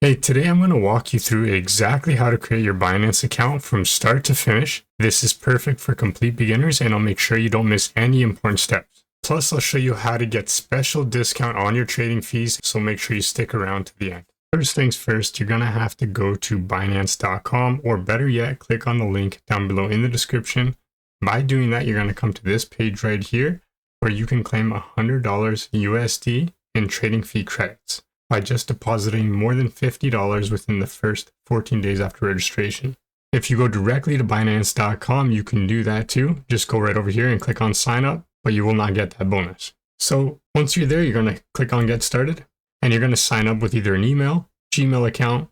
Hey, today I'm going to walk you through exactly how to create your Binance account from start to finish. This is perfect for complete beginners and I'll make sure you don't miss any important steps. Plus, I'll show you how to get special discount on your trading fees, so make sure you stick around to the end. First things first, you're going to have to go to Binance.com, or better yet, click on the link down below in the description. By doing that, you're going to come to this page right here where you can claim $100 USD in trading fee credits by just depositing more than $50 within the first 14 days after registration. If you go directly to Binance.com, you can do that too. Just go right over here and click on sign up, but you will not get that bonus. So once you're there, you're going to click on get started and you're going to sign up with either an email, Gmail account,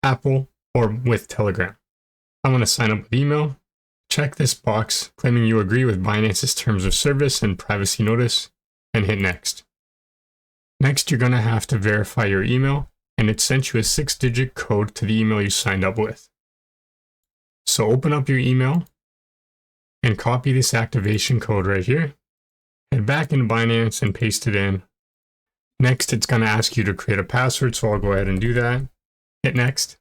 Apple, or with Telegram. I'm going to sign up with email. Check this box claiming you agree with Binance's terms of service and privacy notice and hit next. Next, you're going to have to verify your email, and it sent you a 6-digit code to the email you signed up with. So open up your email and copy this activation code right here. Head back into Binance and paste it in. Next, it's going to ask you to create a password, so I'll go ahead and do that. Hit next.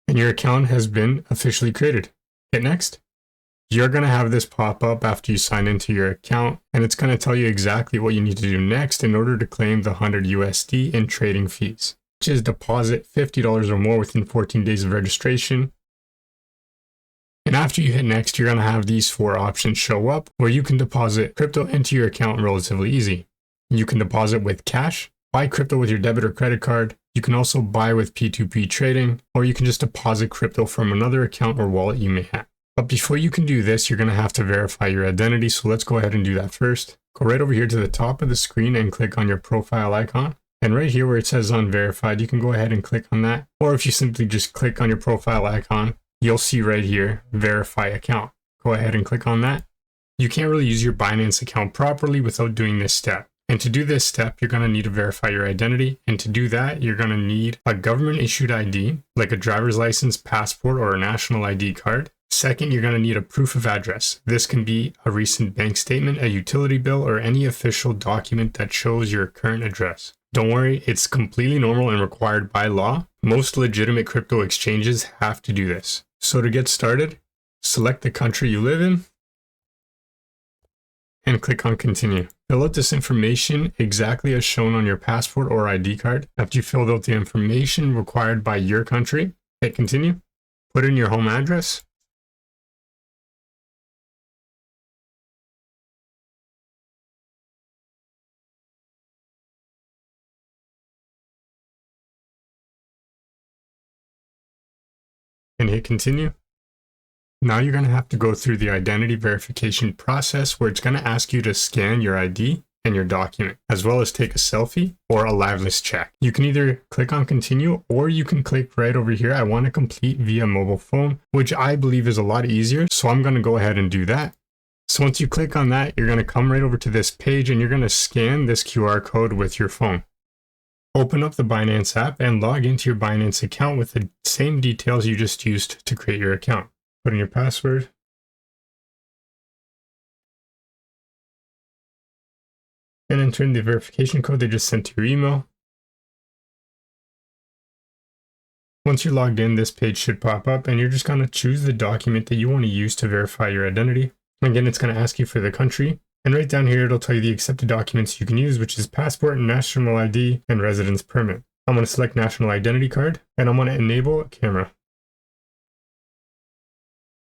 And your account has been officially created. Hit next. You're going to have this pop up after you sign into your account, and it's going to tell you exactly what you need to do next in order to claim the $100 USD in trading fees, which is deposit $50 or more within 14 days of registration. And after you hit next, you're going to have these 4 options show up where you can deposit crypto into your account relatively easy. You can deposit with cash, buy crypto with your debit or credit card. You can also buy with P2P trading, or you can just deposit crypto from another account or wallet you may have. But before you can do this, you're going to have to verify your identity. So let's go ahead and do that first. Go right over here to the top of the screen and click on your profile icon. And right here where it says unverified, you can go ahead and click on that. Or if you simply just click on your profile icon, you'll see right here, verify account. Go ahead and click on that. You can't really use your Binance account properly without doing this step. And to do this step, you're going to need to verify your identity. And to do that, you're going to need a government issued ID, like a driver's license, passport, or a national ID card. Second, you're going to need a proof of address. This can be a recent bank statement, a utility bill, or any official document that shows your current address. Don't worry, it's completely normal and required by law. Most legitimate crypto exchanges have to do this. So to get started, select the country you live in and click on continue. Fill out this information exactly as shown on your passport or ID card. After you filled out the information required by your country, hit continue. Put in your home address. And hit continue. Now you're going to have to go through the identity verification process where it's going to ask you to scan your ID and your document, as well as take a selfie or a liveness check. You can either click on continue or you can click right over here, I want to complete via mobile phone, which I believe is a lot easier. So I'm going to go ahead and do that. So once you click on that, you're going to come right over to this page and you're going to scan this QR code with your phone. Open up the Binance app and log into your Binance account with the same details you just used to create your account. Put in your password. And enter in the verification code they just sent to your email. Once you're logged in, this page should pop up and you're just going to choose the document that you want to use to verify your identity. Again, it's going to ask you for the country. And right down here, it'll tell you the accepted documents you can use, which is passport, national ID, and residence permit. I'm going to select national identity card, and I'm going to enable camera.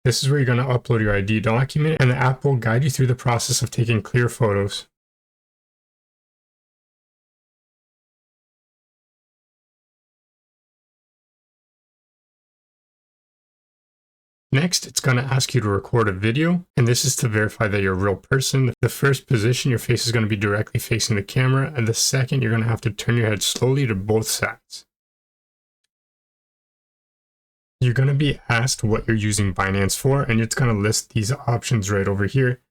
This is where you're going to upload your ID document, and the app will guide you through the process of taking clear photos. Next, it's going to ask you to record a video, and this is to verify that you're a real person. The first position, your face is going to be directly facing the camera, and the second, you're going to have to turn your head slowly to both sides. You're going to be asked what you're using Binance for, and it's going to list these options right over here.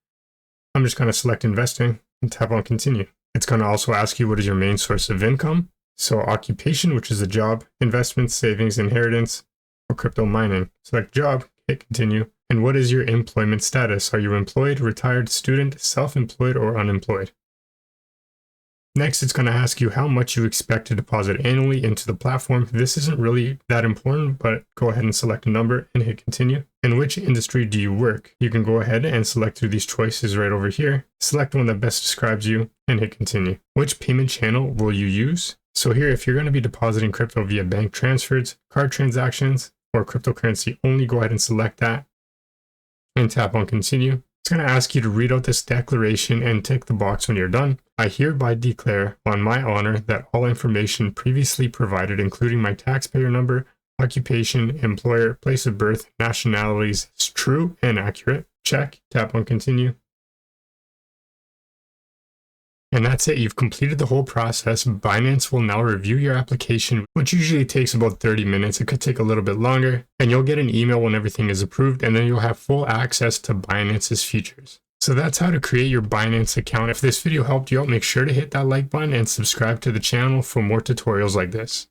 I'm just going to select investing and tap on continue. It's going to also ask you what is your main source of income. So occupation, which is a job, investments, savings, inheritance, or crypto mining. Select job. Hit continue. And what is your employment status? Are you employed, retired, student, self-employed, or unemployed? Next, it's going to ask you how much you expect to deposit annually into the platform. This isn't really that important, but go ahead and select a number and hit continue. In which industry do you work? You can go ahead and select through these choices right over here. Select one that best describes you and hit continue. Which payment channel will you use? So here, if you're going to be depositing crypto via bank transfers, card transactions, or cryptocurrency only, go ahead and select that and tap on continue. It's going to ask you to read out this declaration and tick the box when you're done. I hereby declare on my honor that all information previously provided, including my taxpayer number, occupation, employer, place of birth, nationalities, is true and accurate. Check. Tap on continue. And that's it. You've completed the whole process. Binance will now review your application, which usually takes about 30 minutes. It could take a little bit longer, and you'll get an email when everything is approved, and then you'll have full access to Binance's features. So that's how to create your Binance account. If this video helped you out, make sure to hit that like button and subscribe to the channel for more tutorials like this.